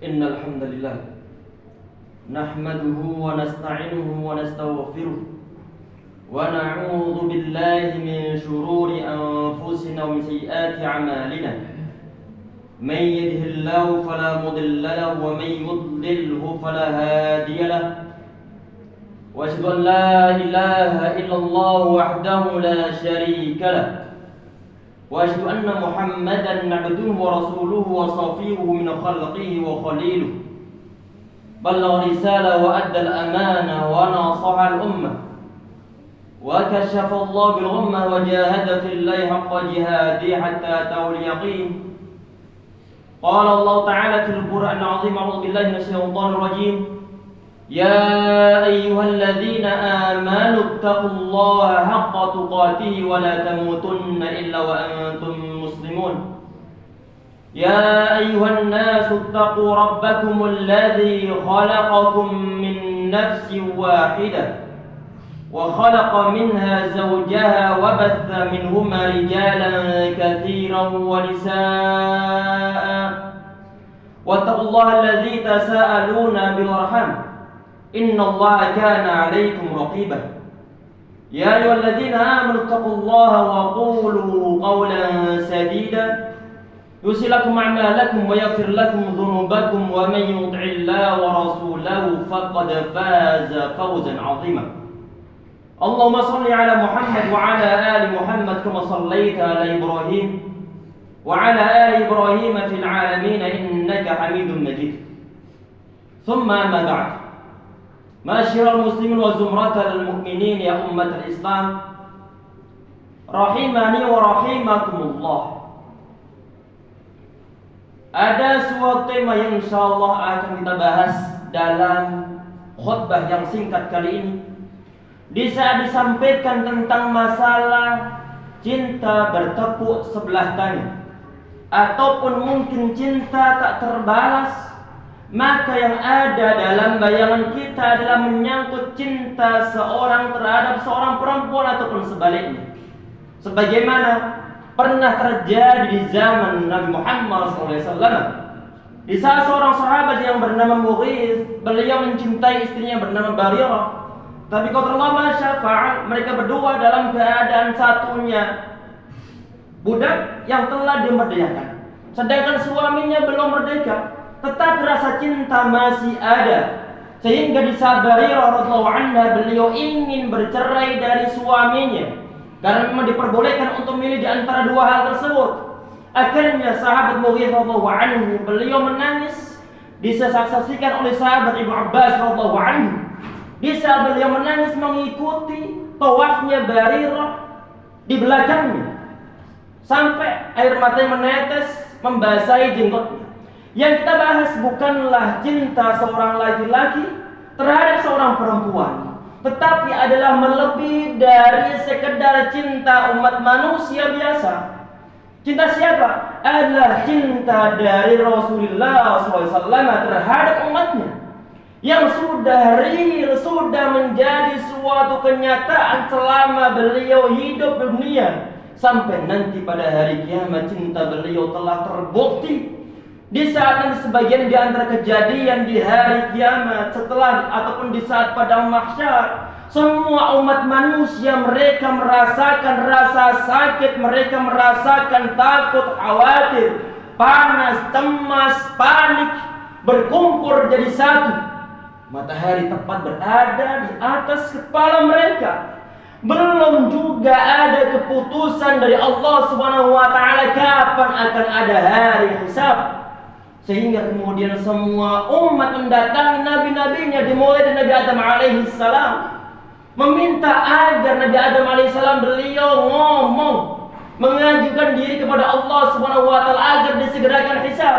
Innal hamdalillah nahmaduhu wa nasta'inuhu wa nastaghfiruh wa na'udzu billahi min shururi anfusina wa min sayyiati a'malina man yahdihillahu fala mudilla lahu wa man yudlilhu fala hadiya lahu wa asyhadu an la ilaha illallah wahdahu la syarika lahu وأشهد أن محمدا عبده ورسوله وصفيه من خلقه وخليله بلغ الرسالة وأدى الأمانة ونصح الأمة وكشف الله بالغمة وجاهد في الله حق جهاده حتى أتاه اليقين قال الله تعالى في القرآن العظيم أعوذ بالله من الشيطان الرجيم يا أيها الذين آمنوا اتقوا الله حق تقاته ولا تموتن إلا وأنتم مسلمون يا أيها الناس اتقوا ربكم الذي خلقكم من نفس واحدة وخلق منها زوجها وبث منهما رجالا كثيرا ونساء واتقوا الله الذي تساءلون بالأرحام إن الله كان عليكم رقيبا يا أيها الذين آمنوا اتقوا الله وقولوا قولا سديدا يصلح لكم أعمالكم ويغفر لكم ذنوبكم ومن يطع الله ورسوله فقد فاز فوزا عظيما اللهم صل على محمد وعلى آل محمد كما صليت على إبراهيم وعلى آل إبراهيم في العالمين إنك حميد مجيد ثم أما بعد Masyiral muslimin wa zumratal mu'minin ya ummatal Islam rahimani wa rahimakumullah. Ada suatu tema yang insyaallah akan kita bahas dalam khutbah yang singkat kali ini. Di saat disampaikan tentang masalah cinta bertepuk sebelah tangan ataupun mungkin cinta tak terbalas, maka yang ada dalam bayangan kita adalah menyangkut cinta seorang terhadap seorang perempuan ataupun sebaliknya. Sebagaimana pernah terjadi di zaman Nabi Muhammad SAW. Di saat seorang sahabat yang bernama Mughith, beliau mencintai istrinya bernama Barirah. Tapi qadarullah ma syaa, mereka berdua dalam keadaan satunya budak yang telah dimerdekakan, sedangkan suaminya belum merdeka. Tetapi rasa cinta masih ada, Sehingga di saat Barirah radhiyallahu anha beliau ingin bercerai dari suaminya karena memang diperbolehkan untuk memilih di antara dua hal tersebut. Akhirnya sahabat Mughirah radhiyallahu anhu beliau menangis disaksikan oleh sahabat Ibnu Abbas radhiyallahu anhu. Di saat beliau menangis mengikuti tawafnya Barirah di belakangnya sampai air matanya menetes membasahi jenggotnya. Yang kita bahas bukanlah cinta seorang laki-laki terhadap seorang perempuan, tetapi adalah melebihi dari sekedar cinta umat manusia biasa. Cinta siapa? Adalah cinta dari Rasulullah SAW terhadap umatnya, yang sudah real, sudah menjadi suatu kenyataan selama beliau hidup di dunia. Sampai nanti pada hari kiamat cinta beliau telah terbukti. Di saat nanti sebagian di antara kejadian di hari kiamat setelah ataupun di saat padang mahsyar, semua umat manusia mereka merasakan rasa sakit, mereka merasakan takut, khawatir, panas, cemas, panik, berkumpul jadi satu. Matahari tepat berada di atas kepala mereka. Belum juga ada keputusan dari Allah Subhanahu wa taala kapan akan ada hari hisab. Sehingga kemudian semua umat mendatangi nabi-nabinya dimulai dari Nabi Adam alaihissalam, meminta agar Nabi Adam alaihissalam beliau ngomong, mengajukan diri kepada Allah Subhanahu wa taala agar disegerakan hisab.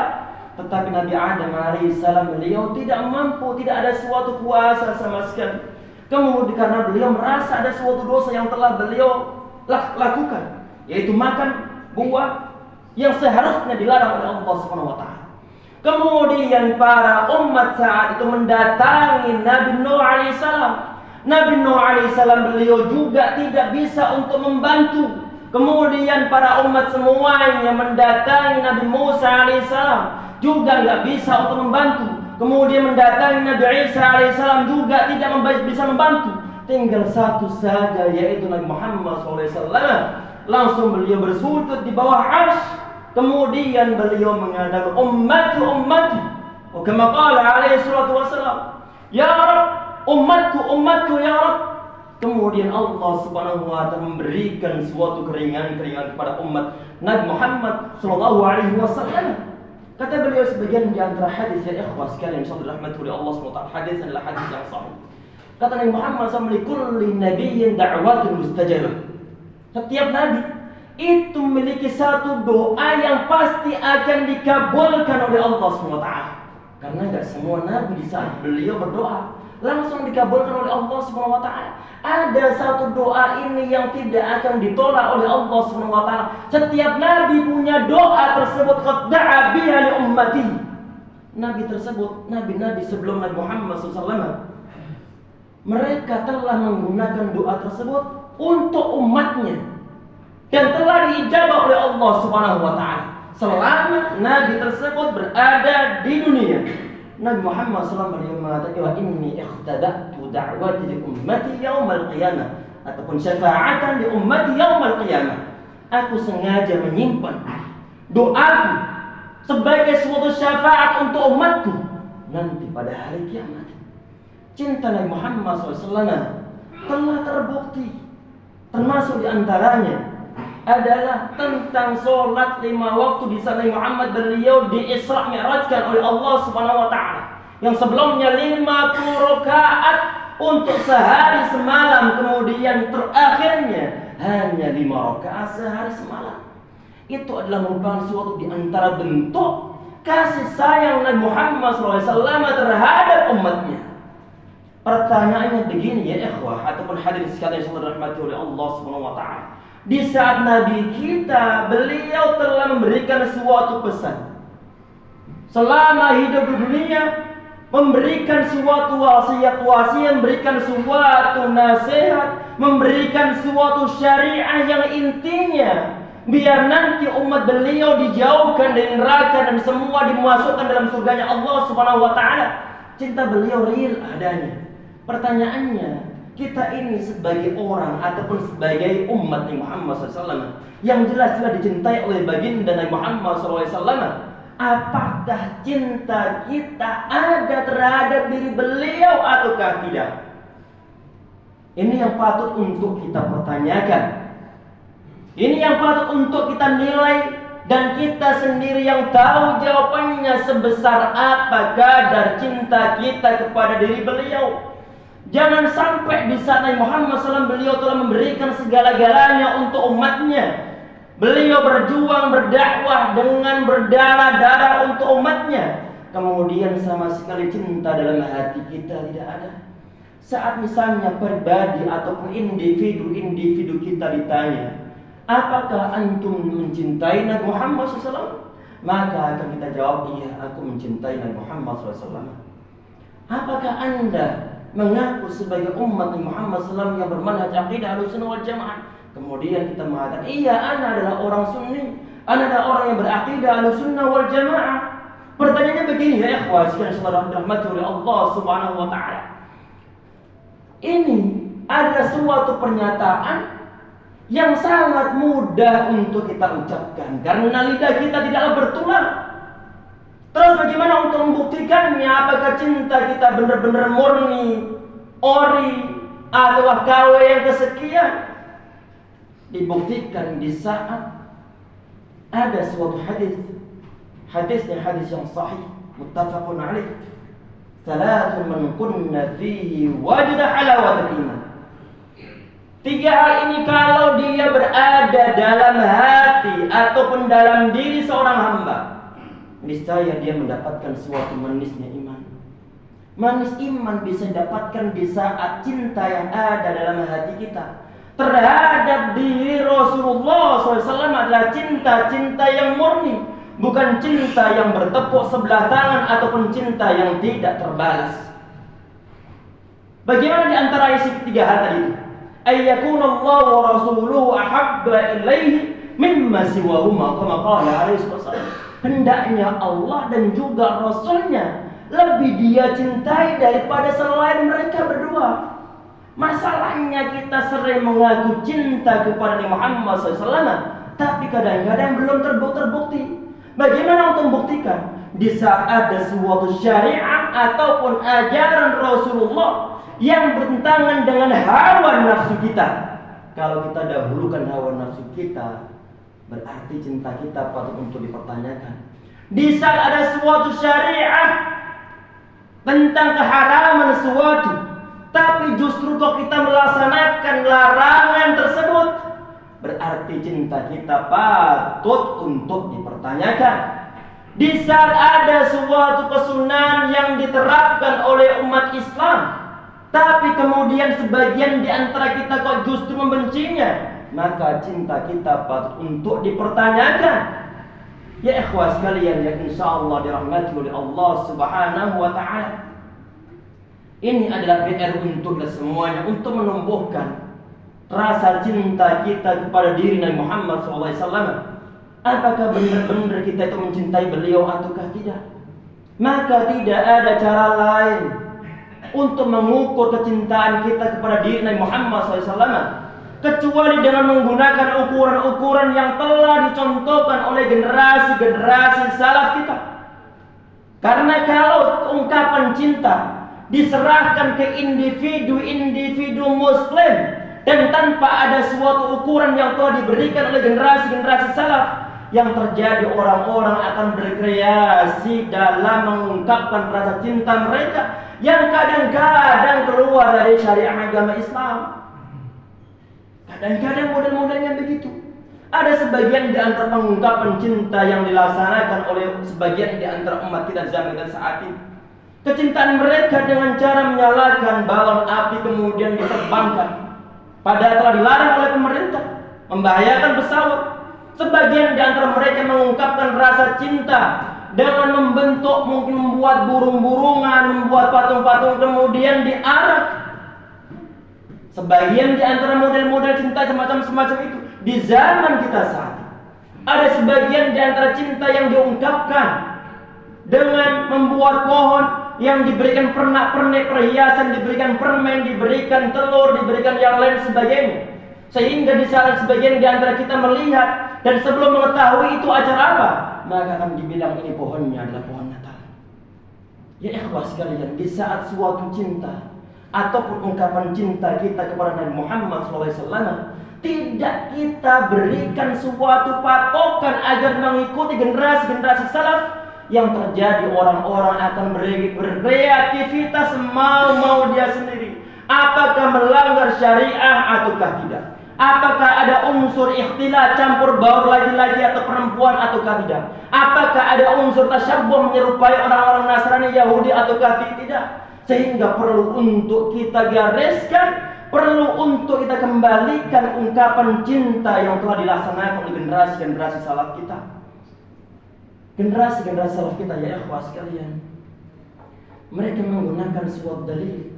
Tetapi Nabi Adam alaihissalam beliau tidak mampu, tidak ada suatu kuasa sama sekali. Kemudian karena beliau merasa ada suatu dosa yang telah beliau lakukan, yaitu makan buah yang seharusnya dilarang oleh Allah Subhanahu wa taala. Kemudian para umat saat itu mendatangi Nabi Nuh alaihissalam. Nabi Nuh alaihissalam beliau juga tidak bisa untuk membantu. Kemudian para umat semuanya mendatangi Nabi Musa alaihissalam, juga nggak bisa untuk membantu. Kemudian mendatangi Nabi Isa alaihissalam juga tidak bisa membantu. Tinggal satu saja, yaitu Nabi Muhammad SAW. Langsung beliau bersujud di bawah arsy. Kemudian beliau mengatakan ummati ummati, kama qala alaihi salatu wassalam, ya Rabb, umatku ya Rabb. Kemudian Allah Subhanahu wa taala memberikan suatu keringanan kepada umat Nabi Muhammad sallallahu alaihi wasallam. Kata beliau sebagian di antara hadis ya ikhwah sekalian yang dirahmati oleh Allah Subhanahu wa taala, hadis adalah hadis yang sahih. Kata Nabi Muhammad sallallahu alaihi wasallam, kulli nabiyyin da'watun mustajabah. Setiap nabi itu memiliki satu doa yang pasti akan dikabulkan oleh Allah SWT. Karena tidak semua nabi di saat beliau berdoa langsung dikabulkan oleh Allah SWT. Ada satu doa ini yang tidak akan ditolak oleh Allah SWT. Setiap nabi punya doa tersebut, qad da'a biha li ummati. Nabi tersebut, nabi-nabi sebelum Nabi Muhammad SAW, mereka telah menggunakan doa tersebut untuk umatnya, dan telah diijabah oleh Allah Subhanahu wa taala selama nabi tersebut berada di dunia. Nabi Muhammad SAW mengatakan, wa inni ikhtada'tu da'wati li ummati yaumal qiyamah, ataupun syafa'atan li ummati yaumal qiyamah. Aku sengaja menyimpan doaku sebagai suatu syafaat untuk umatku nanti pada hari kiamat. Cinta Nabi Muhammad SAW telah terbukti, termasuk di antaranya adalah tentang sholat 5 waktu di sana Muhammad beliau di Isra Mi'rajkan oleh Allah Subhanahu wa taala. Yang sebelumnya 50 rakaat untuk sehari semalam, kemudian terakhirnya hanya 5 rakaat sehari semalam. Itu adalah merupakan suatu di antara bentuk kasih sayang Nabi Muhammad SAW terhadap umatnya. Pertanyaannya begini ya ikhwah, ataupun hadirin sekalian yang dirahmati oleh Allah Subhanahu wa taala. Di saat Nabi kita, beliau telah memberikan suatu pesan. Selama hidup di dunia, memberikan suatu wasiat, memberikan suatu nasihat, memberikan suatu syariah yang intinya biar nanti umat beliau dijauhkan dari neraka dan semua dimasukkan dalam surganya Allah Subhanahu wa taala. Cinta beliau real adanya. Pertanyaannya, kita ini sebagai orang ataupun sebagai umat Nabi Muhammad SAW yang jelas-jelas dicintai oleh baginda Nabi Muhammad SAW, apakah cinta kita ada terhadap diri beliau ataukah tidak? Ini yang patut untuk kita pertanyakan. Ini yang patut untuk kita nilai, dan kita sendiri yang tahu jawabannya sebesar apa kadar cinta kita kepada diri beliau. Jangan sampai di saat Nabi Muhammad SAW beliau telah memberikan segala-galanya untuk umatnya. Beliau berjuang berdakwah dengan berdarah-darah untuk umatnya. Kemudian sama sekali cinta dalam hati kita tidak ada. Saat misalnya pribadi ataupun individu kita ditanya, apakah antum mencintai Nabi Muhammad SAW? Maka akan kita jawab, iya, aku mencintai Nabi Muhammad SAW. Apakah anda mengaku sebagai umat Nabi Muhammad SAW yang bermanhaj aqidah Ahlussunnah wal Jamaah? Kemudian kita mengatakan, iya, ana adalah orang Sunni, ana adalah orang yang beraqidah Ahlussunnah wal Jamaah. Pertanyaannya begini ya ikhwah, sekalian saudara dirahmati oleh Allah Subhanahu wa taala. Ini ada suatu pernyataan yang sangat mudah untuk kita ucapkan karena lidah kita tidaklah bertulang. Terus bagaimana untuk membuktikannya? Apakah cinta kita benar-benar murni, ori, atau KW yang kesekian? Dibuktikan di saat ada suatu hadisnya hadis yang sahih, muttafaqun alaih. Salatun man kunna fihi wajada halawatul iman. 3 hal ini kalau dia berada dalam hati ataupun dalam diri seorang hamba, niscaya dia mendapatkan suatu manisnya iman. Manis iman bisa didapatkan di saat cinta yang ada dalam hati kita terhadap diri Rasulullah SAW adalah cinta yang murni, bukan cinta yang bertepuk sebelah tangan ataupun cinta yang tidak terbalas. Bagaimana di antara isi 3 hal tadi itu? Ayyakunallahu wa rasuluhu ahabba ilaihi mimma siwahuma, kama qala alaihi wasallam. Hendaknya Allah dan juga Rasulnya lebih dia cintai daripada selain mereka berdua. Masalahnya kita sering mengaku cinta kepada Nabi Muhammad SAW, tapi kadang-kadang belum terbukti. Bagaimana untuk membuktikan? Di saat ada suatu syariat ataupun ajaran Rasulullah yang bertentangan dengan hawa nafsu kita. Kalau kita dahulukan hawa nafsu kita, berarti cinta kita patut untuk dipertanyakan. Di saat ada suatu syariat tentang keharaman sesuatu, tapi justru kok kita melaksanakan larangan tersebut, berarti cinta kita patut untuk dipertanyakan. Di saat ada suatu kesunahan yang diterapkan oleh umat Islam, tapi kemudian sebagian di antara kita kok justru membencinya, maka cinta kita patut untuk dipertanyakan. Ya ikhwah sekalian yang insyaallah dirahmati oleh Allah Subhanahu wa taala. Ini adalah PR untuk kita semuanya, untuk menumbuhkan rasa cinta kita kepada diri Nabi Muhammad SAW. Apakah benar-benar kita itu mencintai beliau ataukah tidak? Maka tidak ada cara lain untuk mengukur kecintaan kita kepada diri Nabi Muhammad SAW kecuali dengan menggunakan ukuran-ukuran yang telah dicontohkan oleh generasi-generasi salaf kita. Karena kalau ungkapan cinta diserahkan ke individu muslim dan tanpa ada suatu ukuran yang telah diberikan oleh generasi-generasi salaf, yang terjadi orang-orang akan berkreasi dalam mengungkapkan rasa cinta mereka yang kadang-kadang keluar dari syariat agama Islam. Kadang-kadang model-modelnya begitu. Ada sebagian di antara pengungkapan cinta yang dilaksanakan oleh sebagian di antara umat kita zaman dan saat ini. Kecintaan mereka dengan cara menyalakan balon api kemudian diterbangkan, padahal telah dilarang oleh pemerintah, membahayakan pesawat. Sebagian di antara mereka mengungkapkan rasa cinta dengan membentuk, mungkin membuat burung-burungan, membuat patung-patung kemudian diarak. Sebagian di antara model-model cinta semacam itu di zaman kita saat ini. Ada sebagian di antara cinta yang diungkapkan dengan membuat pohon yang diberikan pernak-pernik perhiasan, diberikan permen, diberikan telur, diberikan yang lain sebagainya. Sehingga di saat sebagian di antara kita melihat dan sebelum mengetahui itu acara apa, maka akan dibilang ini pohonnya adalah pohon Natal. Ya ikhwah sekalian, di saat suatu cinta ataupun ungkapan cinta kita kepada Nabi Muhammad SAW, tidak kita berikan suatu patokan agar mengikuti generasi-generasi salaf, yang terjadi orang-orang akan berkreativitas mau dia sendiri. Apakah melanggar syariah ataukah tidak? Apakah ada unsur ikhtilat, campur baur laki-laki atau perempuan ataukah tidak? Apakah ada unsur tasyabbuh menyerupai orang-orang Nasrani, Yahudi ataukah tidak? Sehingga perlu untuk kita gariskan, perlu untuk kita kembalikan ungkapan cinta yang telah dilaksanakan oleh generasi-generasi salaf kita. Generasi-generasi salaf kita, ya ikhwah sekalian, mereka menggunakan suatu dalil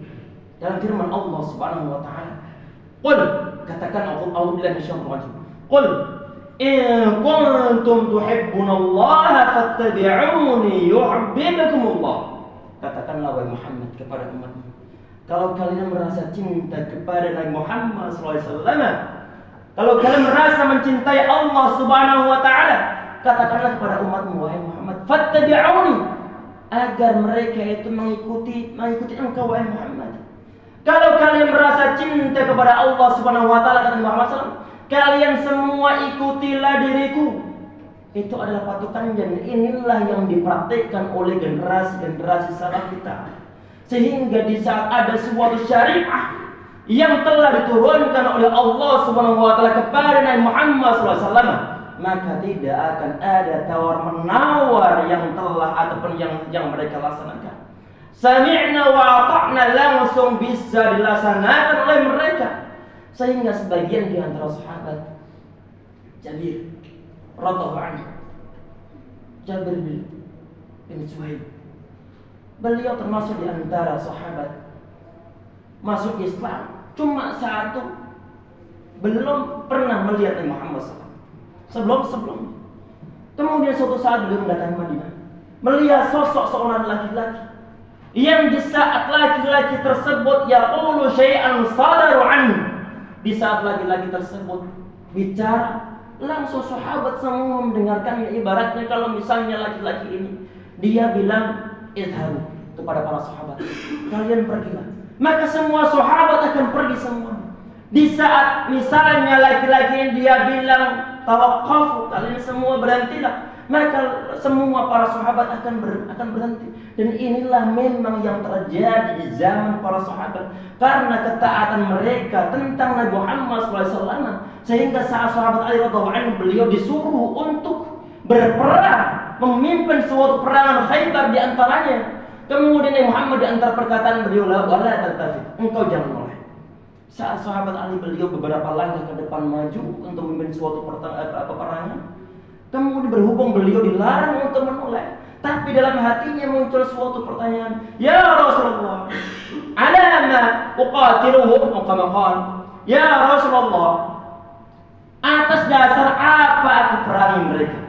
dalam firman Allah Subhanahu wa taala. Qul, katakan a'udzu billahi minasyaitonir rajim. Qul in kuntum tuhibbunallaha fattabi'uni yuhibbukumullah. Katakanlah wahai Muhammad kepada umatmu, kalau kalian merasa cinta kepada Nabi Muhammad SAW, kalau kalian merasa mencintai Allah Subhanahu wa taala, katakanlah kepada umatmu, wahai Muhammad, fattabi'uni, agar mereka itu mengikuti engkau wahai Muhammad. Kalau kalian merasa cinta kepada Allah Subhanahu wa taala, kata Muhammad SAW, kalian semua ikutilah diriku. Itu adalah patokan, dan inilah yang dipraktikkan oleh generasi-generasi salaf kita. Sehingga di saat ada suatu syariah yang telah diturunkan oleh Allah Subhanahu wa taala kepada Nabi Muhammad SAW, maka tidak akan ada tawar-menawar yang telah ataupun yang mereka laksanakan. Sami'na wa ata'na langsung bisa dilaksanakan oleh mereka. Sehingga sebagian di antara sahabat, Jabir radhiyallahu anhu, Jabir bin Suhaib, beliau termasuk di antara sahabat masuk Islam cuma satu, belum pernah melihat Nabi Muhammad SAW sebelum. Kemudian suatu saat beliau mendatangi Madinah, melihat sosok seorang laki-laki yang di saat laki-laki tersebut yaqulu syai'an sadaru anhu, di saat laki-laki tersebut bicara, langsung sahabat semua mendengarkannya. Ibaratnya kalau misalnya laki-laki ini dia bilang idhabu kepada para sahabat, kalian pergilah, maka semua sahabat akan pergi semua. Di saat misalnya laki-laki ini dia bilang tawaqqafu, kalian semua berhentilah, maka semua para sahabat akan berhenti. Dan inilah memang yang terjadi di zaman para sahabat, karena ketaatan mereka tentang Nabi Muhammad SAW. Sehingga saat sahabat Ali radhiyallahu anhu, beliau disuruh untuk berperang, memimpin suatu perangan Khaybar di antaranya. Kemudian Nabi Muhammad di antara perkataan beliau, wala tantafid, engkau jangan menoleh. Saat sahabat Ali, beliau beberapa langkah ke depan maju untuk memimpin suatu peperangan. Kemudian berhubung beliau dilarang untuk menoleh, tapi dalam hatinya muncul suatu pertanyaan, ya Rasulullah, alama uqatiluhum, ya Rasulullah, atas dasar apa aku perangi mereka?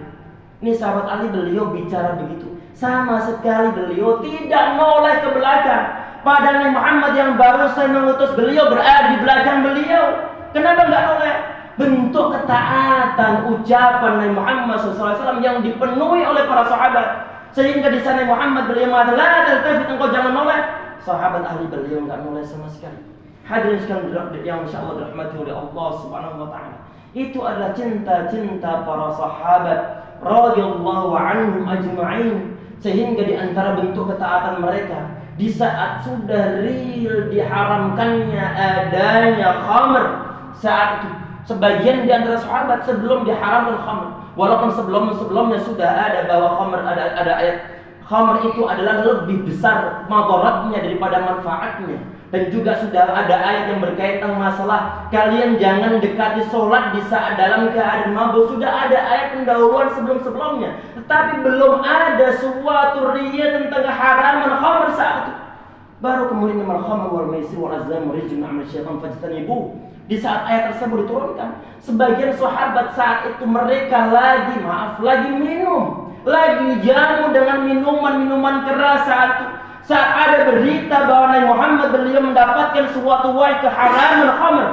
Ini sahabat Ali, beliau bicara begitu, sama sekali beliau tidak noleh ke belakang. Padahal Nabi Muhammad yang baru saya mengutus beliau berada di belakang beliau. Kenapa enggak noleh? Bentuk ketaatan ucapan Nabi Muhammad SAW yang dipenuhi oleh para sahabat. Sehingga di sana Muhammad beliau mengatakan, la taltafit, engkau jangan noleh. Sahabat ahli beliau enggak noleh sama sekali. Hadirin sekalian yang insyaallah dirahmati oleh Allah Subhanahu wa taala. Itu adalah cinta-cinta para sahabat radhiyallahu anhum ajma'in. Sehingga di antara bentuk ketaatan mereka, di saat sudah real diharamkannya adanya khamr, saat itu sebagian di antara sahabat sebelum diharamkan khamr, walaupun sebelumnya sudah ada bahwa khamr, ada ayat khamr itu adalah lebih besar madaratnya daripada manfaatnya, dan juga sudah ada ayat yang berkaitan masalah kalian jangan dekati sholat di saat dalam keadaan mabuk. Sudah ada ayat pendahuluan sebelumnya, tetapi belum ada suatu riya tentang keharaman khamr saat itu. Baru kemudian al-khamr wal maisir wal azlam rijsun amal syaitan fajtanibu. Di saat ayat tersebut diturunkan, sebagian sahabat saat itu mereka lagi minum, lagi jamu dengan minuman keras saat itu. Saat ada berita bahwa Nabi Muhammad beliau mendapatkan suatu wahyu keharaman khamr,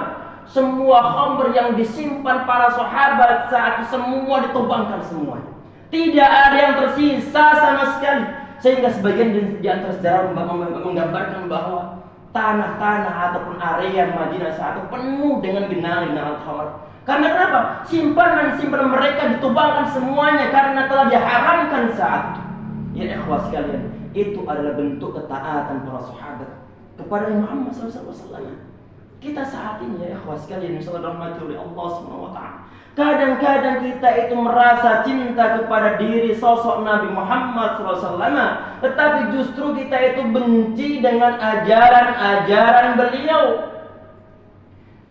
semua khamr yang disimpan para sahabat saat itu semua ditumbangkan semuanya. Tidak ada yang tersisa sama sekali. Sehingga sebagian di antara sejarah menggambarkan bahwa tanah-tanah ataupun area Madinah saat itu penuh dengan genangan-genangan khamar. Karena kenapa? Simpanan-simpanan mereka ditumbangkan semuanya karena telah diharamkan saat itu. Ya ikhwah sekalian, itu adalah bentuk ketaatan para sahabat kepada Muhammad SAW. Kita saat ini ya ikhwah sekalian, insyaallah rahmati oleh Allah Subhanahu wa taala. Kadang-kadang kita itu merasa cinta kepada diri sosok Nabi Muhammad SAW, tetapi justru kita itu benci dengan ajaran-ajaran beliau.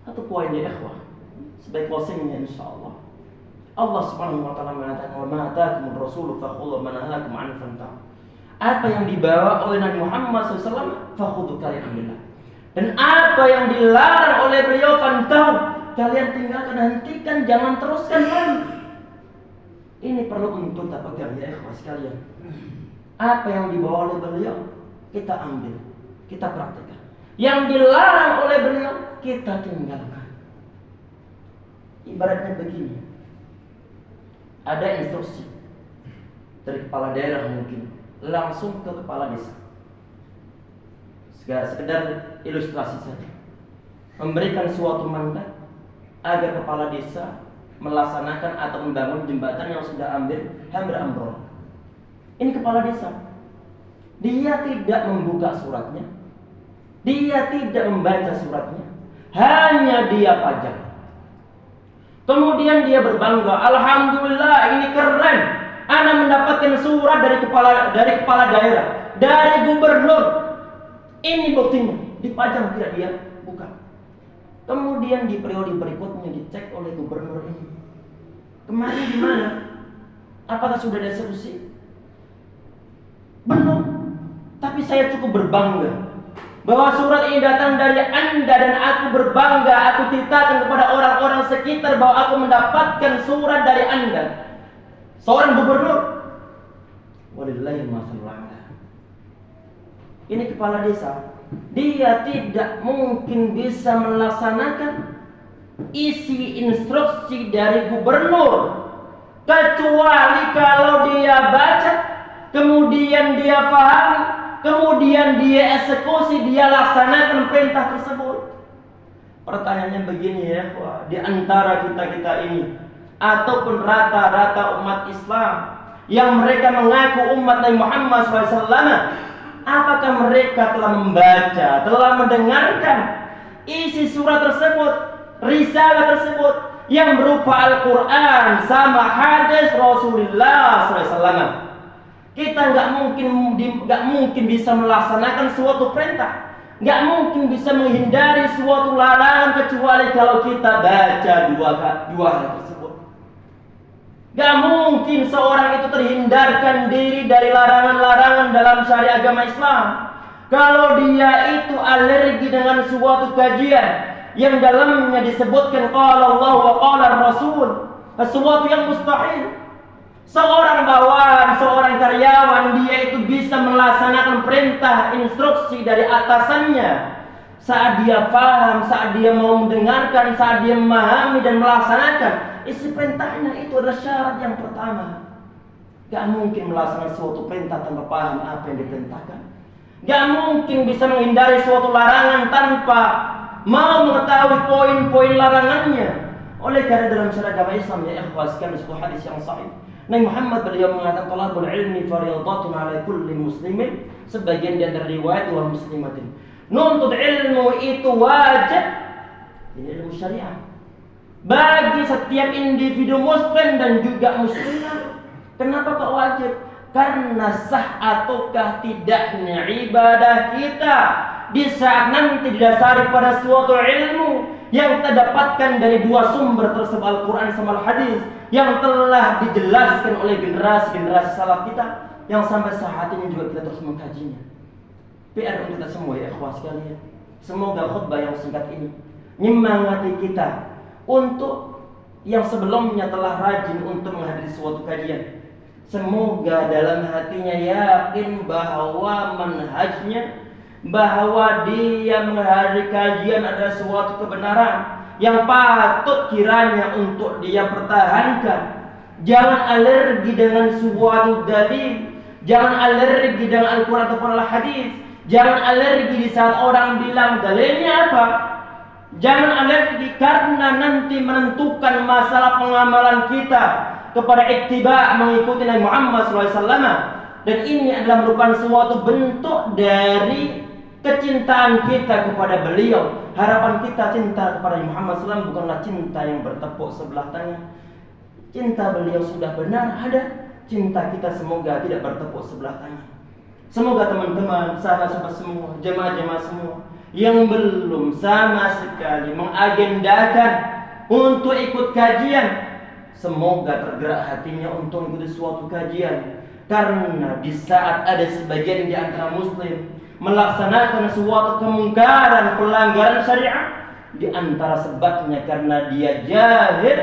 Satu poin ya ikhwah, sebagai closingnya insyaallah. Allah Subhanahu wa taala mengatakan, "Wa ma ataakumur rasulu fakhudhu wa ma nahakum 'anhu fantahu." Apa yang dibawa oleh Nabi Muhammad SAW, fakhudhu, kalian ambillah. Dan apa yang dilarang oleh beliau, fantahu, kalian tinggalkan, hentikan, jangan teruskan lagi. Ini perlu untuk kita pegang ya ikhwah sekalian. Apa yang dibawa oleh beliau, kita ambil, kita praktekkan. Yang dilarang oleh beliau, kita tinggalkan. Ibaratnya begini, ada instruksi dari kepala daerah mungkin langsung ke kepala desa. Sekedar ilustrasi saja, memberikan suatu mandat agar kepala desa melaksanakan atau membangun jembatan yang sudah hampir ambrol. Ini kepala desa, dia tidak membuka suratnya, dia tidak membaca suratnya, hanya dia pajang. Kemudian dia berbangga, alhamdulillah ini keren, ana mendapatkan surat dari kepala daerah, dari gubernur. Ini buktinya, dipajang, tidak dia buka. Kemudian di periode berikutnya dicek oleh gubernur ini, kemarin gimana? Apakah sudah ada solusi? Belum. Tapi saya cukup berbangga bahwa surat ini datang dari Anda, dan aku berbangga, aku ceritakan kepada orang-orang sekitar bahwa aku mendapatkan surat dari Anda. Seorang gubernur. Walillahil mathalul a'la. Ini kepala desa, dia tidak mungkin bisa melaksanakan isi instruksi dari gubernur kecuali kalau dia baca, kemudian dia pahami, kemudian dia eksekusi, dia laksanakan perintah tersebut. Pertanyaannya begini ya, di antara kita ini ataupun rata-rata umat Islam yang mereka mengaku umat Nabi Muhammad SAW, apakah mereka telah membaca, telah mendengarkan isi surat tersebut, risalah tersebut yang berupa Al-Quran sama hadis Rasulullah SAW? Kita nggak mungkin bisa melaksanakan suatu perintah, nggak mungkin bisa menghindari suatu larangan kecuali kalau kita baca dua hal tersebut. Gak mungkin seorang itu terhindarkan diri dari larangan-larangan dalam syariat agama Islam kalau dia itu alergi dengan suatu kajian yang dalamnya disebutkan qala Allah wa qala Rasul, sesuatu yang mustahil. Seorang bawahan, seorang karyawan, dia itu bisa melaksanakan perintah instruksi dari atasannya saat dia paham, saat dia mau mendengarkan, saat dia memahami dan melaksanakan isi perintahnya. Itu adalah syarat yang pertama. Gak mungkin melaksanakan suatu perintah tanpa paham apa yang diperintahkan. Gak mungkin bisa menghindari suatu larangan tanpa mau mengetahui poin-poin larangannya. Oleh karena dalam syariat agama Islam ya ikhwah sekalian, sebuah hadis yang sahih, Nabi Muhammad beliau mengatakan talabul ilmi fardhatun ala kulli muslimin, sebagian di antara riwayat wal muslimatin. Nuntut ilmu itu wajib, ini ilmu syariah, bagi setiap individu muslim dan juga muslimah. Kenapa kok wajib? Karena sah ataukah tidaknya ibadah kita di saat nanti didasari pada suatu ilmu yang kita dapatkan dari dua sumber tersebut, Al-Quran sama Al-Hadis, yang telah dijelaskan oleh generasi-generasi salaf kita, yang sampai saat ini juga kita terus mengkajinya. PR untuk kita semua ya ikhwah sekalian. Semoga khutbah yang singkat ini menyemangati kita untuk yang sebelumnya telah rajin untuk menghadiri suatu kajian. Semoga dalam hatinya yakin bahwa manhajnya, bahwa dia menghadiri kajian adalah suatu kebenaran yang patut kiranya untuk dia pertahankan, Jangan alergi dengan suatu dalil. Jangan alergi dengan Al-Quran ataupun Al-Hadis. Jangan alergi di saat orang bilang dalilnya apa. Jangan alergi karena nanti menentukan masalah pengamalan kita kepada ittiba mengikuti Nabi Muhammad SAW. Dan ini adalah merupakan suatu bentuk dari kecintaan kita kepada beliau. Harapan kita cinta kepada Nabi Muhammad SAW bukanlah cinta yang bertepuk sebelah tangan. Cinta beliau sudah benar ada. Cinta kita semoga tidak bertepuk sebelah tangan. Semoga teman-teman, sahabat-sahabat semua, jemaah-jemaah semua yang belum sama sekali mengagendakan untuk ikut kajian, semoga tergerak hatinya untuk mengikuti suatu kajian. Karena di saat ada sebagian di antara muslim melaksanakan suatu kemungkaran, pelanggaran syariat, di antara sebabnya karena dia jahil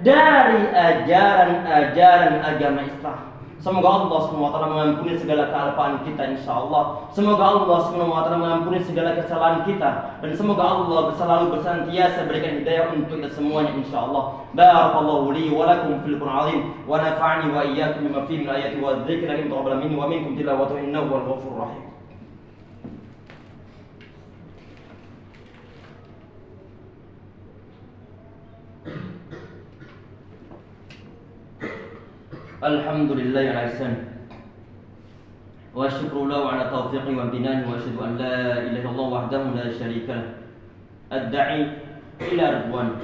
dari ajaran-ajaran agama Islam. Semoga Allah SWT mengampuni segala kealpaan kita insyaallah. Semoga Allah SWT mengampuni segala kesalahan kita. Dan semoga Allah selalu bersenantiasa berikan hidayah untuk kita semuanya insyaallah. Barakallahu li wa lakum fil Qur'an azim. Wa nafa'ani wa iyyakum bima fihi min ayati wa dzikri hakim taqabbal minni wa minkum tilawatahu innahu wal ghafurur rahim. Alhamdulillah ala ihsan wa syukru lahu ala taufiqi wa amtinani wa asyhadu an la ilaha illallah wahdahu la syarika lah ad-da'i ila ridwan.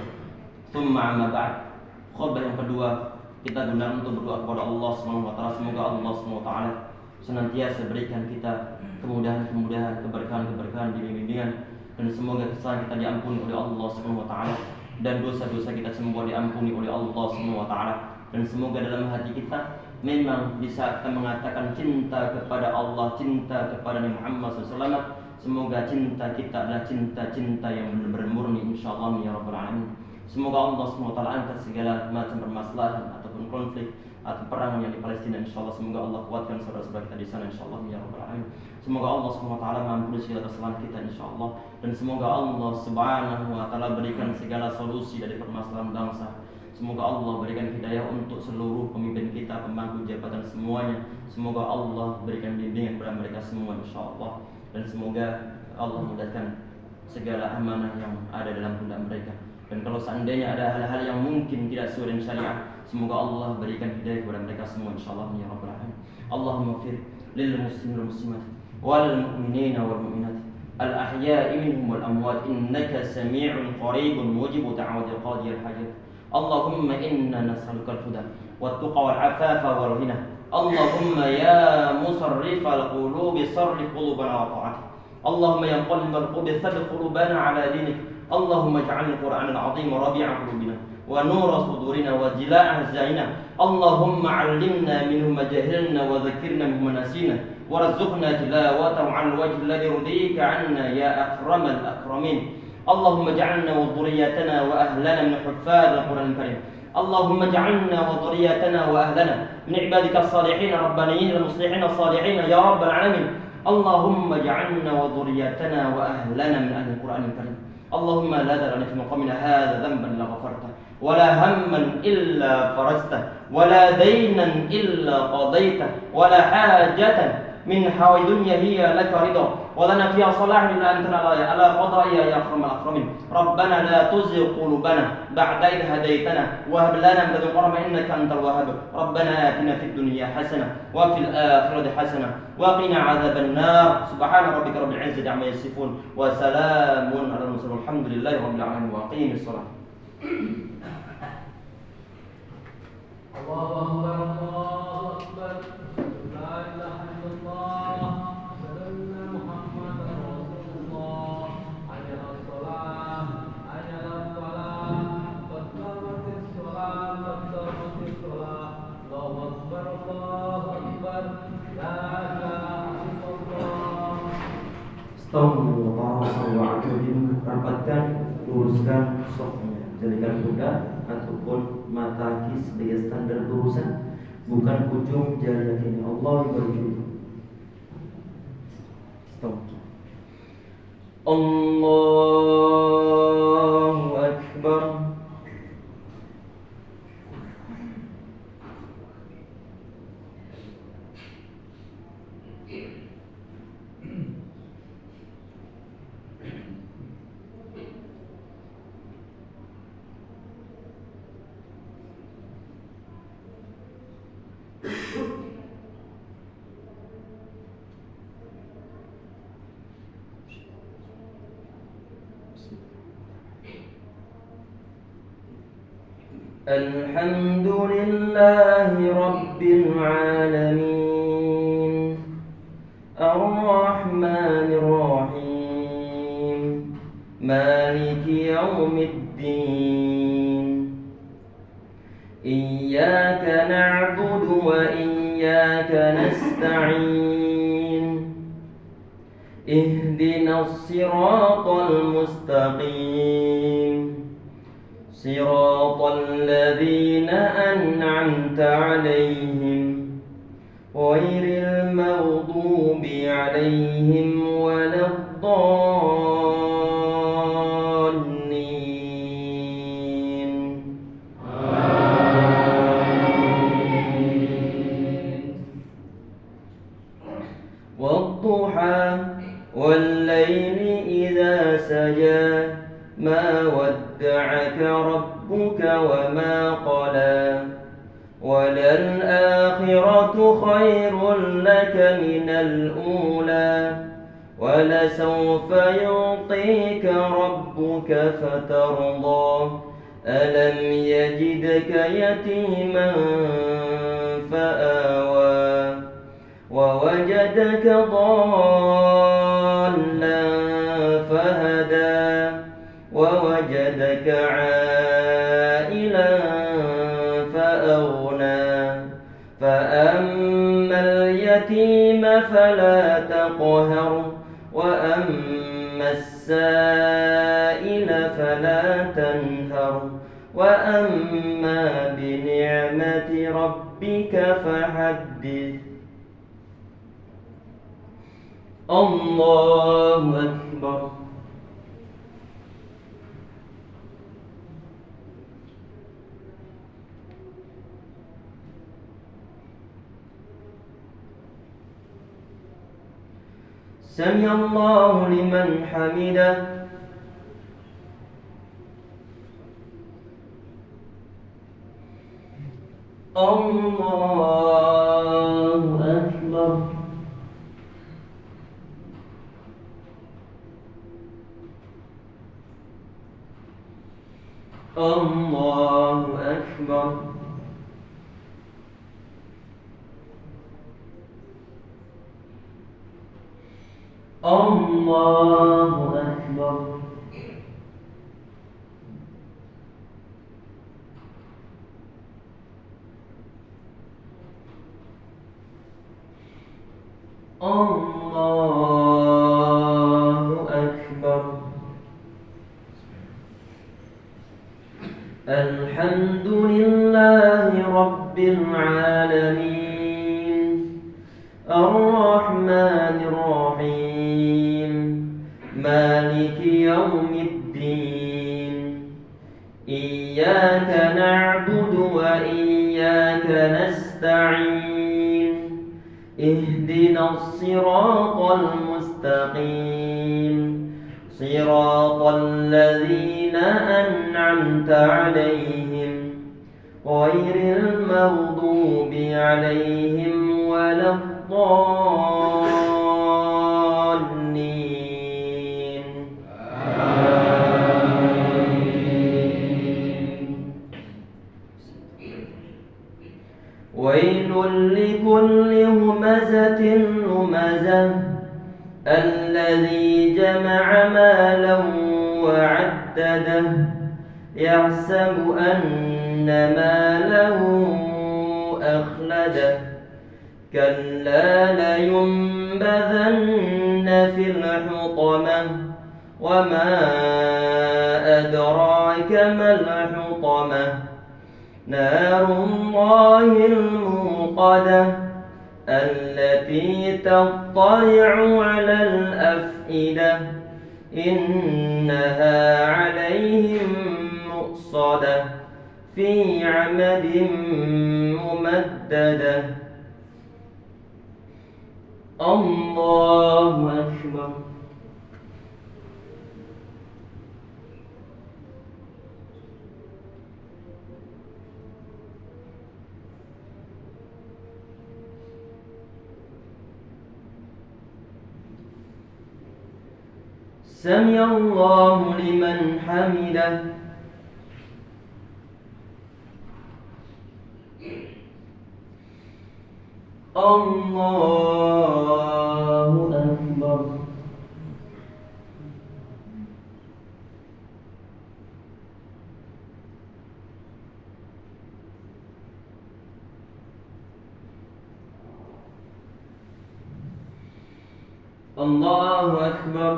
Thumma amma ba'd. Khutbah yang kedua kita gunakan untuk berdoa kepada Allah Subhanahu wa taala. Semoga Allah Subhanahu wa taala senantiasa berikan kita kemudahan-kemudahan, keberkahan-keberkahan, bimbingan, dan semoga kesalahan kita diampuni oleh Allah Subhanahu wa taala dan dosa-dosa kita semua diampuni oleh Allah Subhanahu wa taala. Dan semoga dalam hati kita memang di saat kita mengatakan cinta kepada Allah, cinta kepada Nabi Muhammad SAW, semoga cinta kita adalah cinta-cinta yang benar-benar murni insyaallah ya rabbal alamin. Semoga Allah SWT angkat segala macam permasalahan ataupun konflik atau perang yang di Palestina insyaallah. Semoga Allah kuatkan saudara-saudara kita di sana insyaallah ya rabbal alamin. Semoga Allah SWT mengampuni segala kesalahan kita insyaallah. Dan semoga Allah SWT berikan segala solusi dari permasalahan bangsa. Semoga Allah berikan hidayah untuk seluruh pemimpin kita, pemangku jabatan semuanya. Semoga Allah berikan bimbingan kepada mereka semua insyaallah. Dan semoga Allah mudahkan segala amanah yang ada dalam pundak mereka. Dan kalau seandainya ada hal-hal yang mungkin tidak sesuai dengan syariat, semoga Allah berikan hidayah kepada mereka semua insyaallah ya rabbal alamin. Allahumma fir lil muslimin wal muslimat wal mu'minina wal mu'minat al ahya'i minhum wal amwat innaka samii'un qaribun mujibud da'watil qadiyil hajat. اللهم إنا نسألك الهدى والتقى والعفاف والغنى. اللهم يا مصرف القلوب صرف قلوبنا وطاعتك. اللهم يا مقلب القلوب ثبت قلوبنا على دينك. اللهم اجعل القرآن العظيم ربيع قلوبنا ونور صدورنا وجلاء أحزاننا. اللهم علمنا منه ما جهلنا وذكرنا منه ما نسينا وارزقنا تلاوته على الوجه الذي يرضيك عنا يا أكرم الأكرمين. اللهم اجعلنا وذريتنا وأهلنا من حفاظ القرآن الكريم. اللهم اجعلنا وذريتنا وأهلنا من عبادك الصالحين الربانيين المصلحين الصالحين يا رب العالمين. اللهم اجعلنا وذريتنا وأهلنا من أهل القرآن الكريم. اللهم لا تدع لنا في مقامنا هذا ذنبا إلا غفرته ولا هما إلا فرجته ولا دينا إلا قضيته ولا حاجة من حوائج الدنيا هي لك رضا ولنا فيها صلاح إلا أنت على قضائها يا أكرم الأكرمين. ربنا لا تزغ قلوبنا بعد إذ هديتنا وهب لنا من لدنك رحمة إنك أنت الوهاب. ربنا آتنا في الدنيا حسنة وفي الآخرة حسنة وقنا عذاب النار. سبحان ربك رب العزة عما يصفون وسلام على المرسلين والحمد لله رب العالمين وأقيم الصلاة. الله أكبر الله أكبر لا إله إلا الله سيدنا محمد رسول الله حي على الصلاة حي على الصلاة قد قامت الصلاة قد قامت الصلاة. الله أكبر الله أكبر لا إله إلا الله. Astagfirullah. Rapatkan, luruskan sofnya, jadikan kuda ataupun mata kaki sebagai standar lurusan, bukan ujung jari kaki. Allah berfirman. Allahu Akbar. الحمد لله رب العالمين الرحمن الرحيم مالك يوم الدين إياك نعبد وإياك نستعين اهدنا الصراط المستقيم صراط الذين أنعمت عليهم غير المغضوب عليهم ولا الضالين والضحى والليل إذا سجى ما ودعك ربك وما قلى وللآخرة خير لك من الأولى ولسوف يعطيك ربك فترضى ألم يجدك يتيما فآوى ووجدك ضالا فهدى ووجدك عائلا فأغنى فأما اليتيم فلا تقهر وأما السائل فلا تنهر وأما بنعمة ربك فحدث الله أكبر سمع الله لمن حمده الله أكبر الله أكبر الله أكبر الله أكبر الحمد لله رب العالمين الرحمن الرحيم مالك يوم الدين إياك نعبد وإياك نستعين اهدنا الصراط المستقيم صراط الذين أنعمت عليهم غير المغضوب عليهم ولا الضالين ويل لكل همزة لمزة الذي جمع مالا وعدده يحسب أن ماله أخلده كلا لينبذن في الحطمة وما أدراك ما الحطمة نار الله الموقدة التي تطلع على الأفئدة إنها عليهم مؤصدة في عمد ممددة الله أكبر سمع الله لمن حمده Allahu Akbar. Allahu Akbar.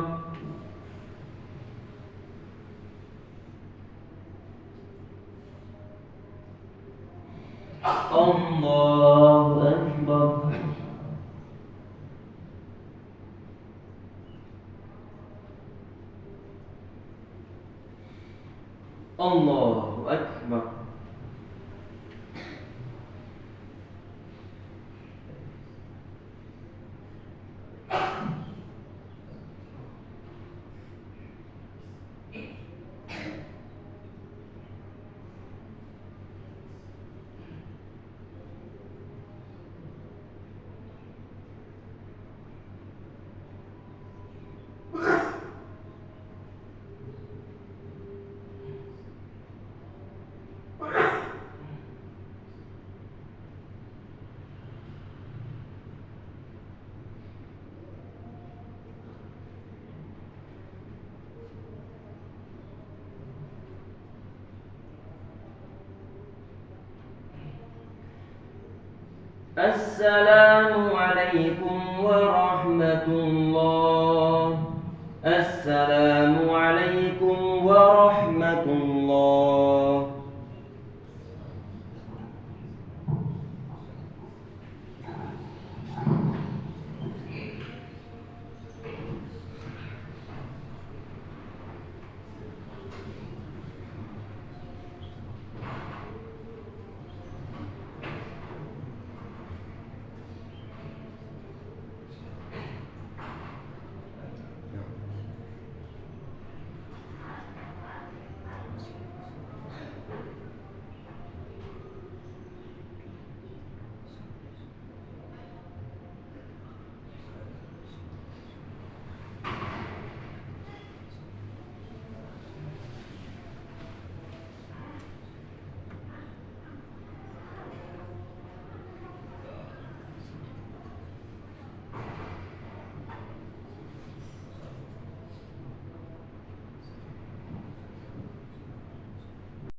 Allahu Akbar. Allahu Akbar. Assalamu alaikum warahmatullahi. Assalamu